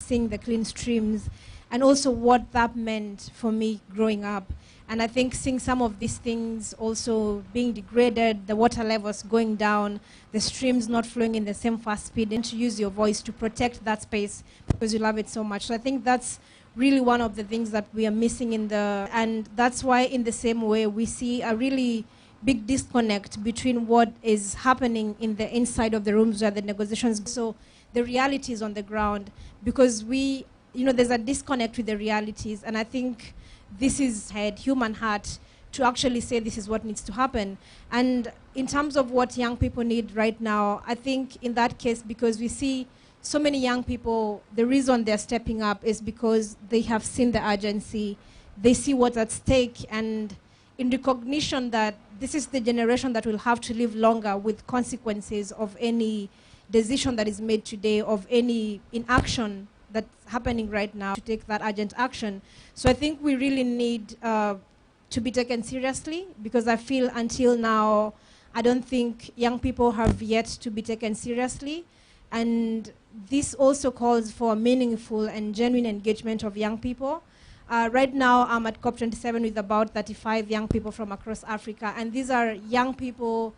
seeing the clean streams, and also what that meant for me growing up. And I think seeing some of these things also being degraded, the water levels going down, the streams not flowing in the same fast speed, and to use your voice to protect that space because you love it so much. So I think that's really one of the things that we are missing and that's why in the same way we see a really big disconnect between what is happening in the inside of the rooms where the negotiations, so the realities on the ground, because there's a disconnect with the realities, and I think this is human heart to actually say this is what needs to happen. And in terms of what young people need right now, I think in that case, because we see so many young people, the reason they're stepping up is because they have seen the urgency, they see what's at stake, and in recognition that this is the generation that will have to live longer with consequences of any decision that is made today, of any inaction that's happening right now, to take that urgent action. So I think we really need to be taken seriously, because I feel until now, I don't think young people have yet to be taken seriously. And this also calls for meaningful and genuine engagement of young people. Right now, I'm at COP27 with about 35 young people from across Africa, and these are young people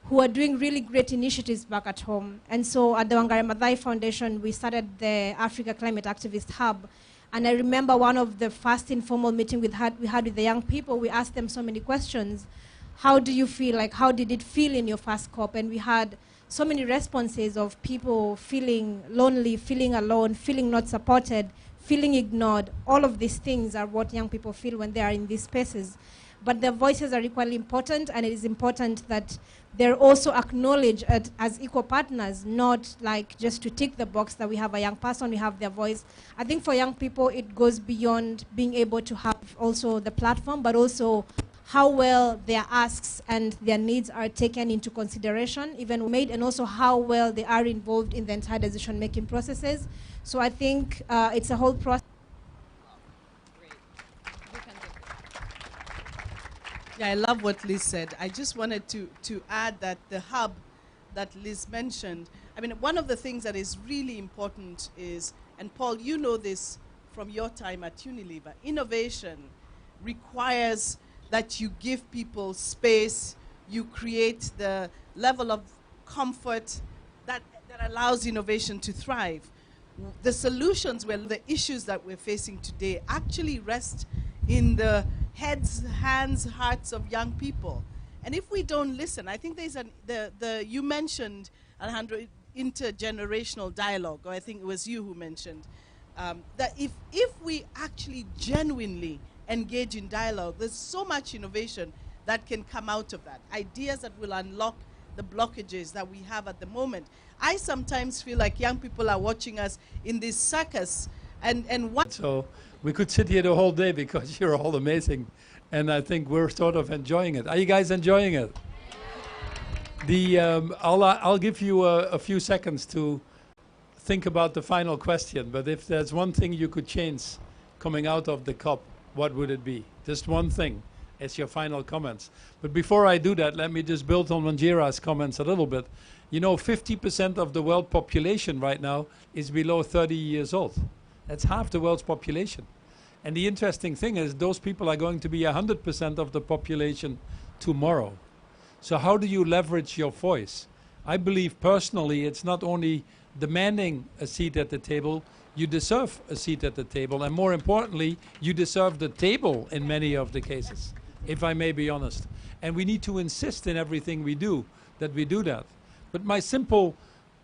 who are doing really great initiatives back at home. And so at the Wangari Maathai Foundation, we started the Africa Climate Activist Hub. And I remember one of the first informal meetings we had with the young people, we asked them so many questions. How do you feel? Like, how did it feel in your first COP? And we had so many responses of people feeling lonely, feeling alone, feeling not supported, feeling ignored. All of these things are what young people feel when they are in these spaces. But their voices are equally important, and it is important that they're also acknowledged as equal partners, not like just to tick the box that we have a young person, we have their voice. I think for young people, it goes beyond being able to have also the platform, but also how well their asks and their needs are taken into consideration, even made, and also how well they are involved in the entire decision-making processes. So I think it's a whole process. Yeah, I love what Liz said. I just wanted to add that the hub that Liz mentioned, I mean, one of the things that is really important is, and Paul, you know this from your time at Unilever, innovation requires that you give people space, you create the level of comfort that allows innovation to thrive. The solutions, well, the issues that we're facing today actually rest in the heads, hands, hearts of young people. And if we don't listen, I think there's you mentioned, Alejandro, intergenerational dialogue, or I think it was you who mentioned, that if we actually genuinely engage in dialogue, there's so much innovation that can come out of that. Ideas that will unlock the blockages that we have at the moment. I sometimes feel like young people are watching us in this circus, and what. So we could sit here the whole day because you're all amazing, and I think we're sort of enjoying it. Are you guys enjoying it? I'll give you a few seconds to think about the final question, but if there's one thing you could change coming out of the COP, what would it be? Just one thing as your final comments. But before I do that, let me just build on Manjira's comments a little bit. You know, 50% of the world population right now is below 30 years old. That's half the world's population. And the interesting thing is those people are going to be 100% of the population tomorrow. So how do you leverage your voice? I believe personally it's not only demanding a seat at the table, you deserve a seat at the table, and more importantly, you deserve the table in many of the cases, if I may be honest. And we need to insist in everything we do that we do that. But my simple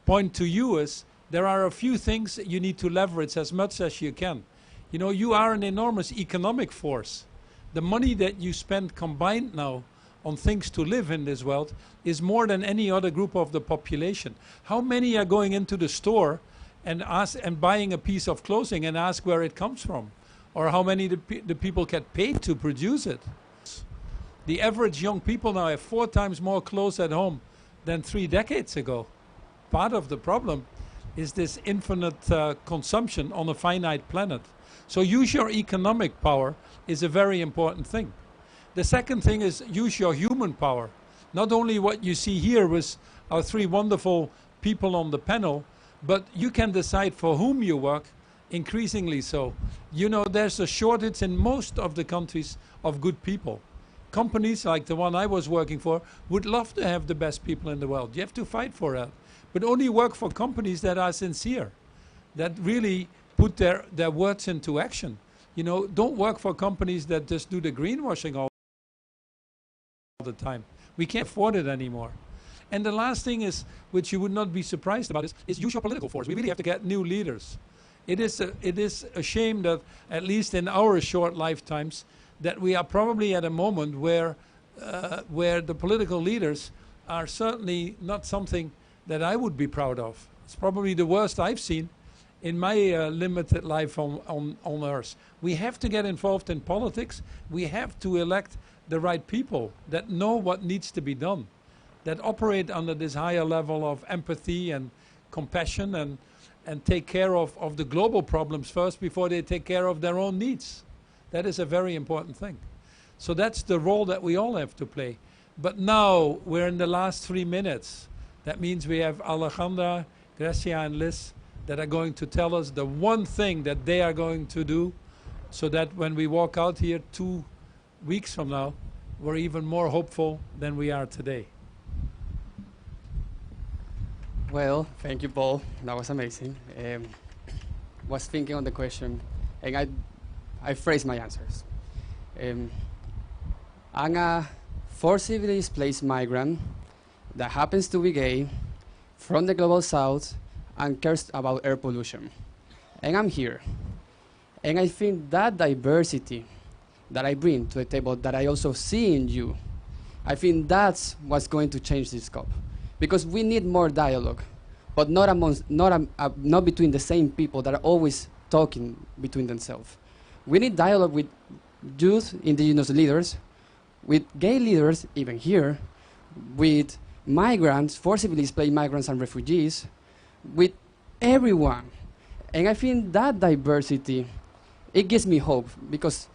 point to you is there are a few things that you need to leverage as much as you can. You know, you are an enormous economic force. The money that you spend combined now on things to live in this world is more than any other group of the population. How many are going into the store and buying a piece of clothing and ask where it comes from? Or how many the people get paid to produce it? The average young people now have 4 times more clothes at home than 3 decades ago. Part of the problem is this infinite consumption on a finite planet. So use your economic power is a very important thing. The second thing is use your human power. Not only what you see here with our 3 wonderful people on the panel, but you can decide for whom you work increasingly so. You know, there's a shortage in most of the countries of good people. Companies like the one I was working for would love to have the best people in the world. You have to fight for that. But only work for companies that are sincere, that really put their words into action. You know, don't work for companies that just do the greenwashing all the time. We can't afford it anymore. And the last thing is, which you would not be surprised about, is use your political force. We really have to get new leaders. It is a shame that, at least in our short lifetimes, that we are probably at a moment where the political leaders are certainly not something that I would be proud of. It's probably the worst I've seen in my limited life on Earth. We have to get involved in politics. We have to elect the right people that know what needs to be done, that operate under this higher level of empathy and compassion and take care of the global problems first before they take care of their own needs. That is a very important thing. So that's the role that we all have to play. But now we're in the last 3 minutes. That means we have Alejandra, Gracia, and Liz that are going to tell us the one thing that they are going to do so that when we walk out here 2 weeks from now, we're even more hopeful than we are today. Well, thank you, Paul. That was amazing. Was thinking on the question, and I phrased my answers. I'm a forcibly displaced migrant that happens to be gay from the global south and cares about air pollution. And I'm here. And I think that diversity that I bring to the table, that I also see in you, I think that's what's going to change this COP. Because we need more dialogue, but not between the same people that are always talking between themselves. We need dialogue with youth, indigenous leaders, with gay leaders, even here, with migrants, forcibly displaced migrants and refugees, with everyone. And I think that diversity, it gives me hope, because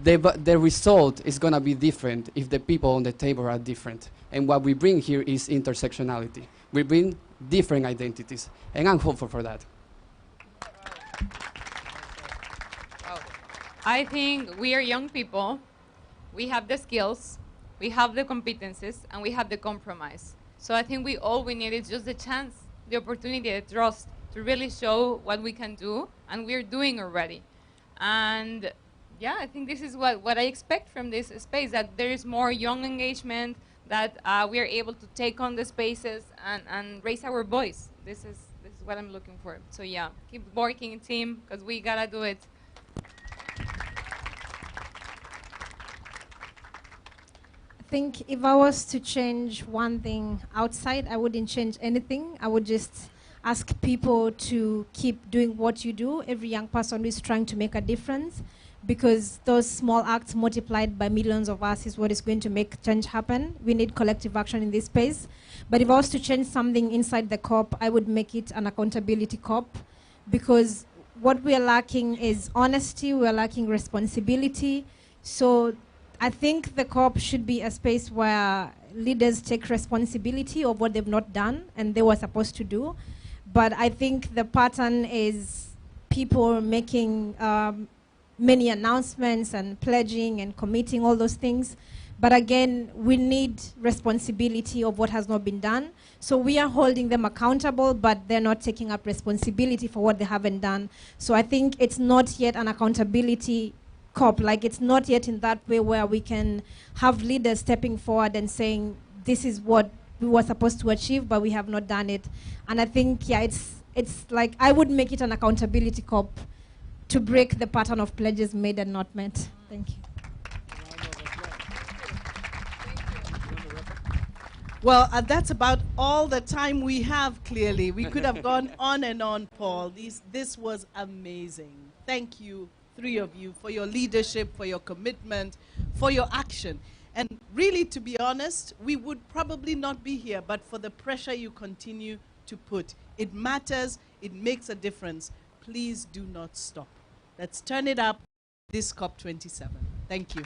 the result is going to be different if the people on the table are different. And what we bring here is intersectionality. We bring different identities, and I'm hopeful for that. I think we are young people. We have the skills, we have the competencies, and we have the compromise. So I think all we need is just the chance, the opportunity, the trust to really show what we can do, and we're doing already. And yeah, I think this is what I expect from this space, that there is more young engagement, that we are able to take on the spaces and raise our voice. This is what I'm looking for. So yeah, keep working in team, because we gotta do it. I think if I was to change one thing outside, I wouldn't change anything. I would just ask people to keep doing what you do. Every young person is trying to make a difference, because those small acts multiplied by millions of us is what is going to make change happen. We need collective action in this space. But if I was to change something inside the COP, I would make it an accountability COP, because what we are lacking is honesty, we are lacking responsibility. So I think the COP should be a space where leaders take responsibility of what they've not done and they were supposed to do. But I think the pattern is people making many announcements and pledging and committing, all those things. But again, we need responsibility of what has not been done. So we are holding them accountable, but they're not taking up responsibility for what they haven't done. So I think it's not yet an accountability COP. Like, it's not yet in that way where we can have leaders stepping forward and saying, this is what we were supposed to achieve, but we have not done it. And I think, yeah, it's like, I would make it an accountability COP to break the pattern of pledges made and not met. Thank you. Well, that's about all the time we have, clearly. We could have gone on and on, Paul. This was amazing. Thank you, three of you, for your leadership, for your commitment, for your action. And really, to be honest, we would probably not be here, but for the pressure you continue to put. It matters. It makes a difference. Please do not stop. Let's turn it up this COP27. Thank you.